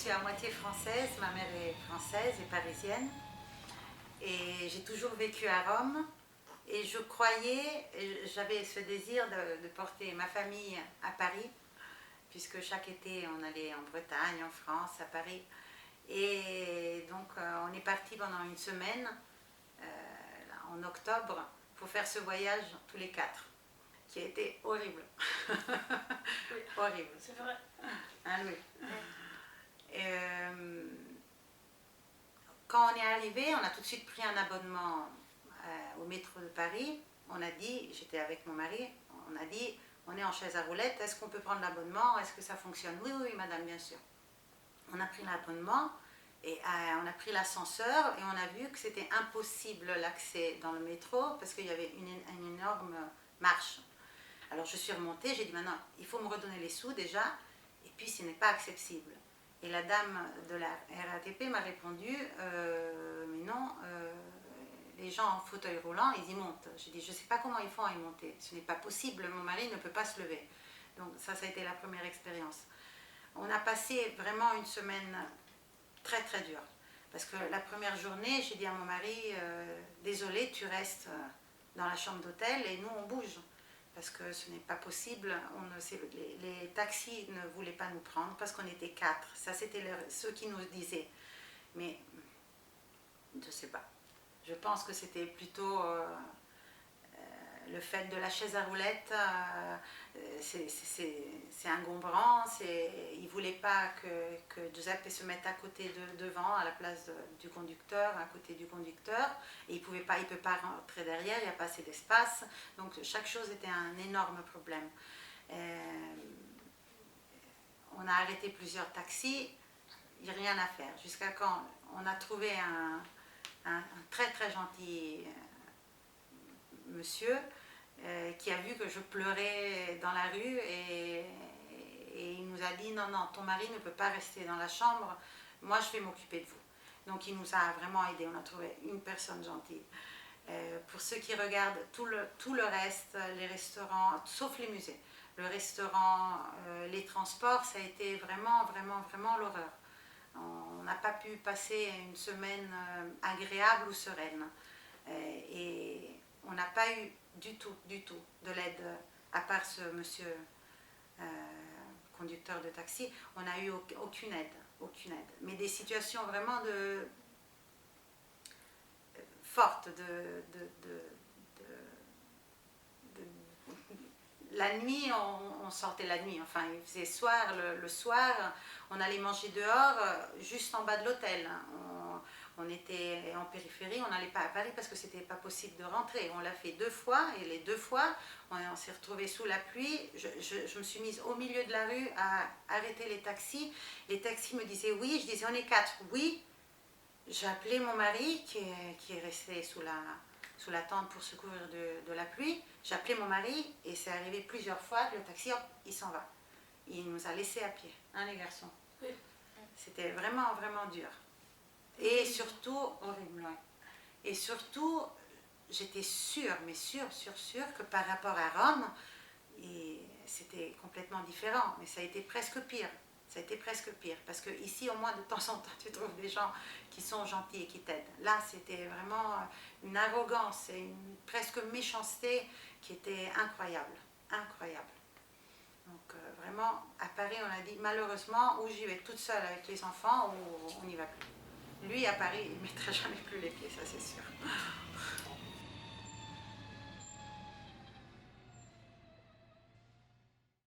suis à moitié française, ma mère est française et parisienne. Et j'ai toujours vécu à Rome. Et je croyais, j'avais ce désir de porter ma famille à Paris, puisque chaque été on allait en Bretagne, en France, à Paris. Et donc on est parti pendant une semaine, en octobre, pour faire ce voyage tous les quatre, qui a été horrible. Oui. Horrible. C'est vrai. Ah oui. Quand on est arrivé, on a tout de suite pris un abonnement au métro de Paris. On a dit, j'étais avec mon mari, on a dit, on est en chaise à roulettes, est-ce qu'on peut prendre l'abonnement? Est-ce que ça fonctionne? Oui, oui, madame, bien sûr. On a pris l'abonnement et on a pris l'ascenseur et on a vu que c'était impossible l'accès dans le métro parce qu'il y avait une énorme marche. Alors je suis remontée, j'ai dit maintenant, il faut me redonner les sous déjà, et puis ce n'est pas accessible. Et la dame de la RATP m'a répondu, mais non, les gens en fauteuil roulant, ils y montent. J'ai dit, je ne sais pas comment ils font à y monter, ce n'est pas possible, mon mari ne peut pas se lever. Donc ça a été la première expérience. On a passé vraiment une semaine très très dure. Parce que la première journée, j'ai dit à mon mari, désolé, tu restes dans la chambre d'hôtel et nous on bouge. Parce que ce n'est pas possible, les taxis ne voulaient pas nous prendre parce qu'on était quatre. Ça c'était ceux qui nous disaient. Mais je ne sais pas. Je pense que c'était plutôt le fait de la chaise à roulettes, c'est encombrant, il ne voulait pas que Giuseppe se mette à côté devant, à la place du conducteur, à côté du conducteur, et il ne peut pas rentrer derrière, il n'y a pas assez d'espace, donc chaque chose était un énorme problème. On a arrêté plusieurs taxis, il n'y a rien à faire, jusqu'à quand on a trouvé un très très gentil monsieur qui a vu que je pleurais dans la rue et il nous a dit non, non, ton mari ne peut pas rester dans la chambre, moi je vais m'occuper de vous. Donc il nous a vraiment aidés, on a trouvé une personne gentille. Pour ceux qui regardent tout le reste, les restaurants, sauf les musées, le restaurant, les transports, ça a été vraiment, vraiment, vraiment l'horreur. On n'a pas pu passer une semaine agréable ou sereine. Et on n'a pas eu du tout de l'aide, à part ce monsieur conducteur de taxi, on n'a eu aucune aide. Mais des situations vraiment fortes, la nuit, on sortait la nuit, enfin il faisait soir, le soir, on allait manger dehors, juste en bas de l'hôtel. On était en périphérie, on n'allait pas à Paris parce que c'était pas possible de rentrer. On l'a fait 2 fois et les 2 fois, on s'est retrouvés sous la pluie. Je me suis mise au milieu de la rue à arrêter les taxis. Les taxis me disaient oui, je disais on est 4, oui. J'ai appelé mon mari qui est resté sous la tente pour se couvrir de la pluie. J'ai appelé mon mari et c'est arrivé plusieurs fois que le taxi, hop, il s'en va. Il nous a laissés à pied, hein les garçons. Oui. C'était vraiment, vraiment dur. Et surtout, horrible, ouais. Et surtout, j'étais sûre, mais sûre que par rapport à Rome, c'était complètement différent. Mais ça a été presque pire. Parce qu'ici, au moins, de temps en temps, tu trouves des gens qui sont gentils et qui t'aident. Là, c'était vraiment une arrogance et une presque méchanceté qui était incroyable. Donc vraiment, à Paris, on a dit, malheureusement, ou j'y vais toute seule avec les enfants, ou on n'y va plus. Lui, à Paris, il ne mettrait jamais plus les pieds, ça c'est sûr.